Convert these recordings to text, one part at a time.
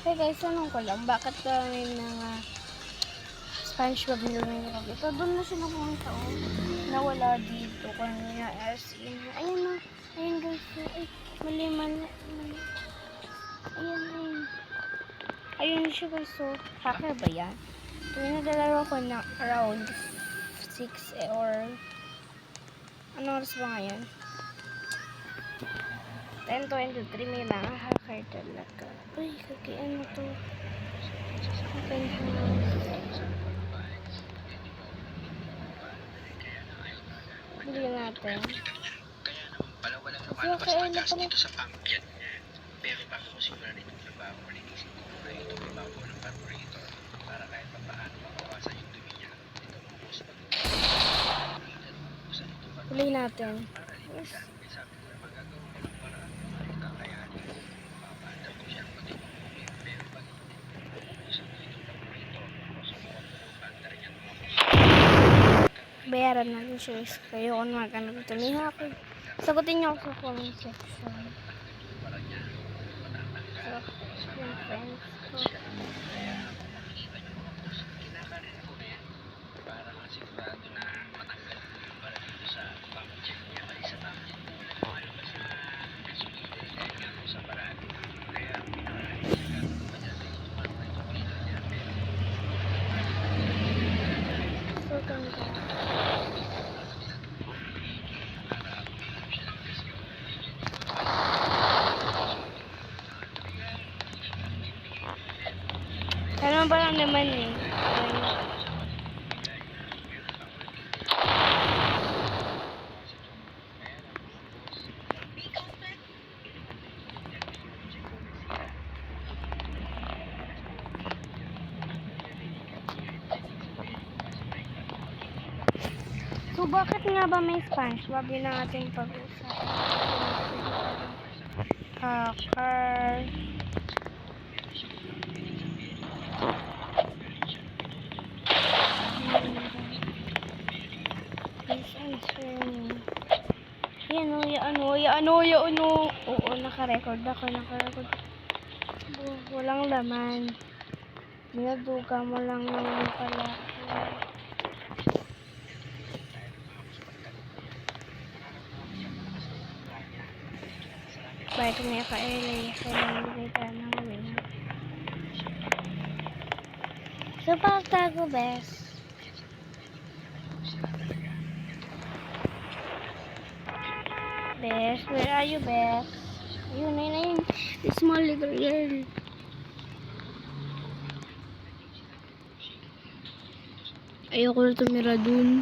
Hey guys, tanong ko lang, bakit may mga SpongeBob nilunod ito? Doon na siya napunta, oh. Nawala dito kanina, as in. Ayun na, ayun guys, ay, mali. Ayun. Ayun siya guys, so, hacker ba yan? Tuwing naglalaro ko na around 6 or anong oras ba ngayon? 10:23, may mga hacker talaga. Uy, ano to? Bili natin. Kaya naman pala walang lumalabas na gas dito sa pumpkin. Pero bago ko sigurado itong trabaho ko, naisip ko na ito trabaho ng carburetor para kahit pa paano mabawasan yung dumi niya. Ito ang boss pag bili natin. sabi ko na magagawa ko ng paraan para kakayanin ko. Mapapandam ko siya ng pati pero pag isang itong carburetor, subukan ko pagdara niya ng Bayaran natin siya. Kayo kung magkano dito. Sagutin niyo ako sa comment section. So, yun friends. kinakarin ko rin para masigurado na matanggal ko yung para dito sa pumpkin niya ay sa pumpkin ko lumalabas na resultate dahil nga po sa paraan kaya pinakarin ko siya gano'n pa dyan ay parang ito kulito niya pero So, ganda. Ano ba lang naman eh. So, bakit nga ba may SpongeBob? Yun ang ating pag-usapan. Hacker. Please answer me. Yan o. Oo, naka-record ako. Walang laman. Binaduga mo lang naman pala. Baik niya kailangan bigay tayo ng win. So, pagtago, best. Best, where are you, best? Ayun. The small little girl. Ayoko na tumira dun.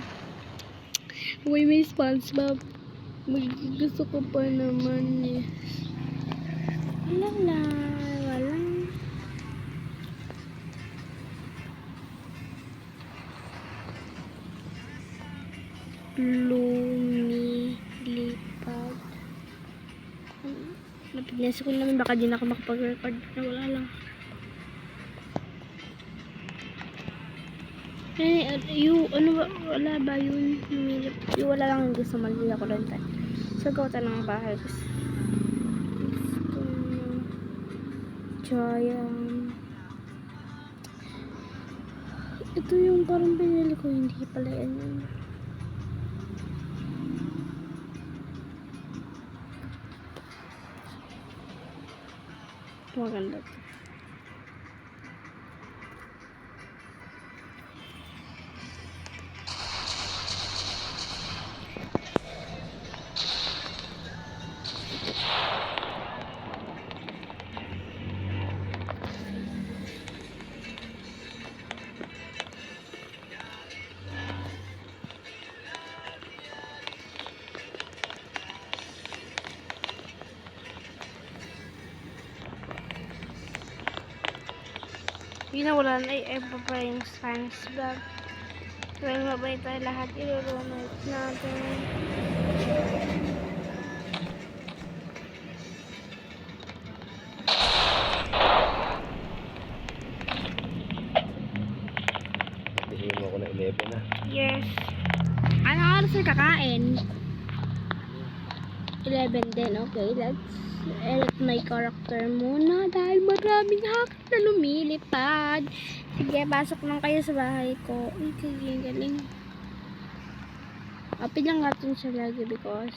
Uy, may SpongeBob. Gusto ko pa naman eh. Walang. Lumilipad. Napignasin ko naman, baka din ako makapag-record na wala lang. Wala ba yun? Wala lang gusto mali ako doon tayo. So, gawa tayo ng bahay. Giant. Ito yung parang pinili ko, hindi pala yan yun. Maganda to. Wala na pa yung SpongeBob. Kaya mabay tayo lahat. Ilulunod natin. Bigyan mo ako na 11 na. Yes. Ano oras na kakain? 11 din. Okay, let's edit my character muna dahil maraming bakit na lumilipad? Sige, pasok lang kayo sa bahay ko. Uy, galing. Open lang natin siya lagi because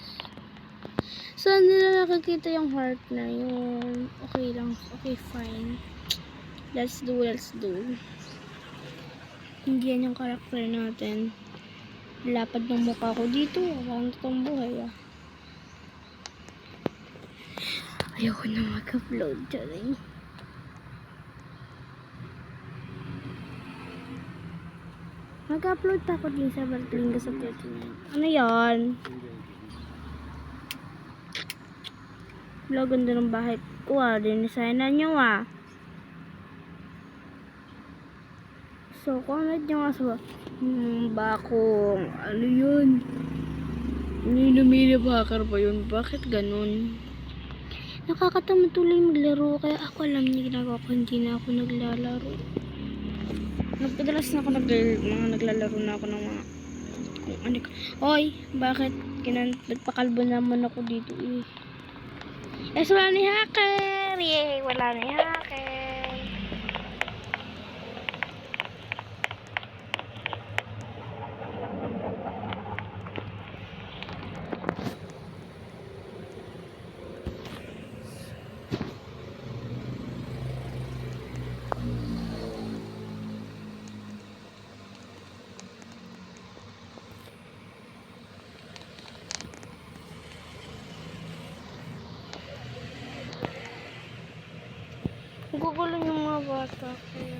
saan nila nakikita yung heart na yun? Okay lang. Okay, fine. Let's do. Hindi yan yung karakter natin. Lapad ng mukha ko dito. Parang totoong buhay ah. Ayoko na mag-upload dyan. Mag-upload ako din sa Bartlingo sa 39. Ano yan? Wala, ganda ng bahay ko ah. Dinisignan nyo ah. So, comment nyo nga sa bakong. Ano yun? Lumilipakar pa yun. Bakit ganun? Nakakatamad tuloy maglaro. Kaya ako alam niya ginagawa ko. Hindi na ako naglalaro. Nagpadalas na ako naglalaro na ako ng mga kung ano. Hoy, bakit? Nagpakalbo naman ako dito eh. Yes, wala ni hacker. Yay, wala ni hacker. Gugulo yung mga bata kaya.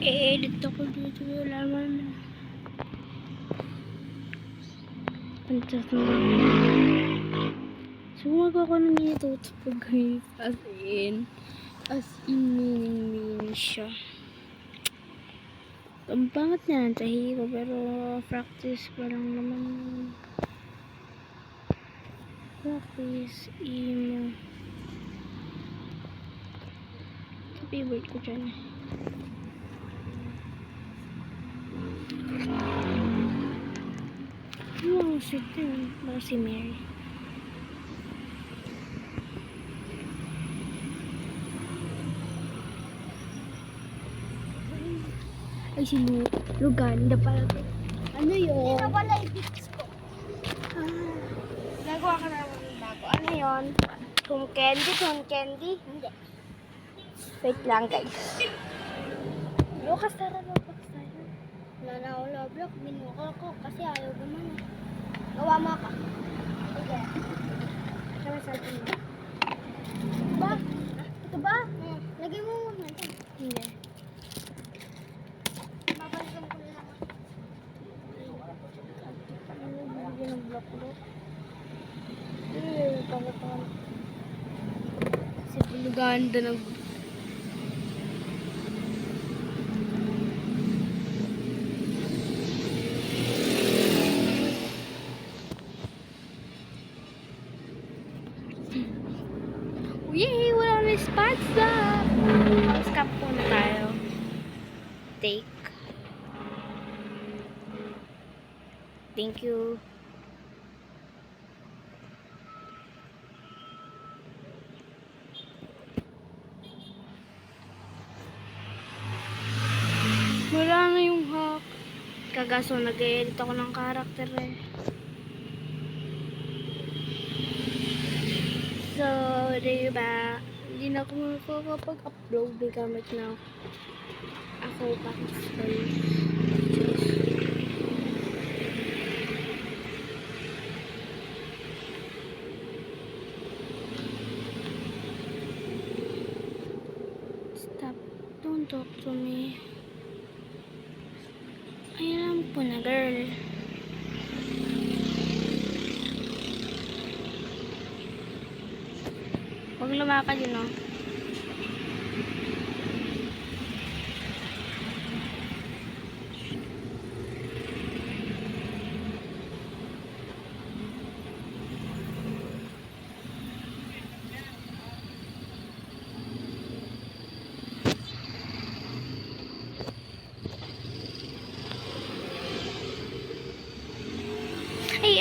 Edit ako dito. Wala naman. Pantas naman. Sumagawa ko ng minute pag guys. As in meaning siya. Ang pangat na ng tahi ko pero practice pa lang naman. Practice imo. Sa favorite ko dyan. Wow, sweet na. Para si Mary. Ay, si Luganda pala to. Ano yun? Hindi na pala i-fix ko. Nagawa ka na naman bago. Ano yun? Tom candy? Hindi. Wait lang, guys. Lucas, tara, Roblox tayo. Wala na ako Roblox. Binuka ko kasi ayaw gumana. Gawa mo ka. Sige. Kaya sa atin mo. Ba? Ito ba? Lagay mo muna ito. Hindi. Babalikan ko lang. Bigyan ng block. Pagkakaroon. Kasi pinaganda ng yay! Wala na spots up! Scap muna tayo. Take. Thank you. Wala na yung hack. Kagaso, nag-edit ako ng karakter eh. So, diba, hindi na ako makakapag-upload ng gamit na ako pa-install. Stop. Don't talk to me. Ay, alam po na, girl. Huwag lumakad yun, no?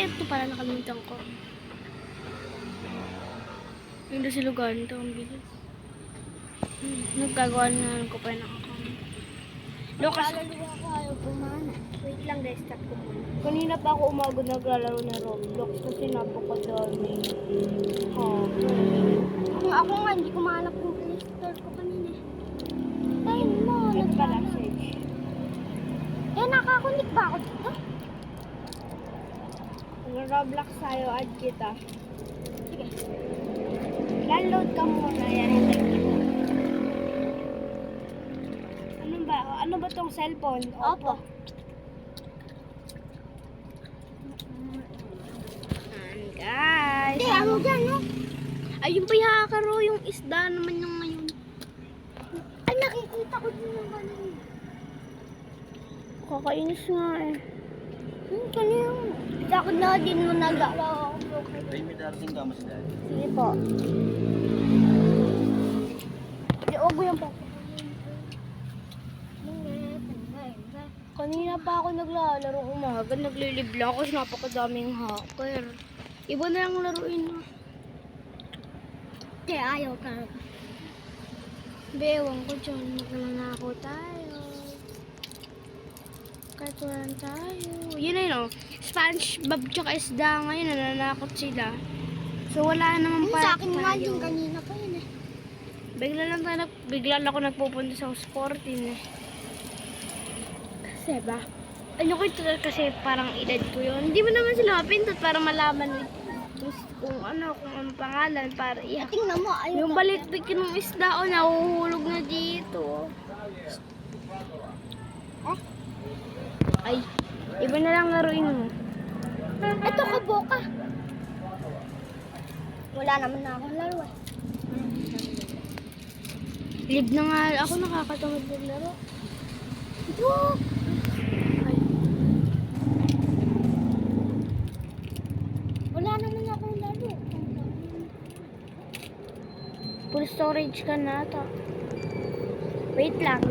ito pala nakalimutan ko. Hindi si Lugan ito. Ang bilis. Nagkagawa na ko pa ng account. Lucas. Naglalaro ako, ayaw pumana. Wait lang guys, stop ko muna. Kanina pa ako umaga naglalaro ng Roblox kasi napakadami. Ako nga, hindi ko mahanap yung Play Store ko kanina. Time mo, Nagpala, nagpala. search. Eh, nakakunik ba ako dito? Roblox tayo, add kita. Sige. Download ka muna, yan. Ano ba tong cellphone? Opo. Guys. Hindi, ano dyan, no? Ay, yung payakaro, yung isda naman yung ngayon. Ay, nakikita ko din yung kanina. Kakainis nga eh. Kanina. Ako na din mo naglalaro ako. Ay, may darating ka mas dahil. Sige po. Huwag mo yung Kanina pa ako naglalaro umaga, naglilib lang ako kasi napakadaming hacker. Iba na yung laruin mo. Hindi, ayaw ka. Bewang ko dyan, magnanakaw tayo. Kahit wala tayo. Yun na yun, oh. SpongeBob tsaka isda ngayon, nananakot sila. So wala naman Yung pa sa akin nga tayo. din kanina pa yun eh. Bigla lang ako nagpupunta sa sporting eh. Kasi ba? Ano ko ito kasi parang edad ko yun. Hindi mo naman sila mapindot para malaman kung anong pangalan para iya. Tingnan mo, ayaw Yung ka. balik-balik ng isda o nahuhulog na dito. Ay, iba na lang laruin mo. Ito ka, boka. Wala naman na akong laro eh. Live na nga ako, nakakatamad maglaro. Ito. Ay, Wala naman akong laro. full storage ka na ata. Wait lang.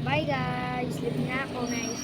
Bye guys, live na ako guys.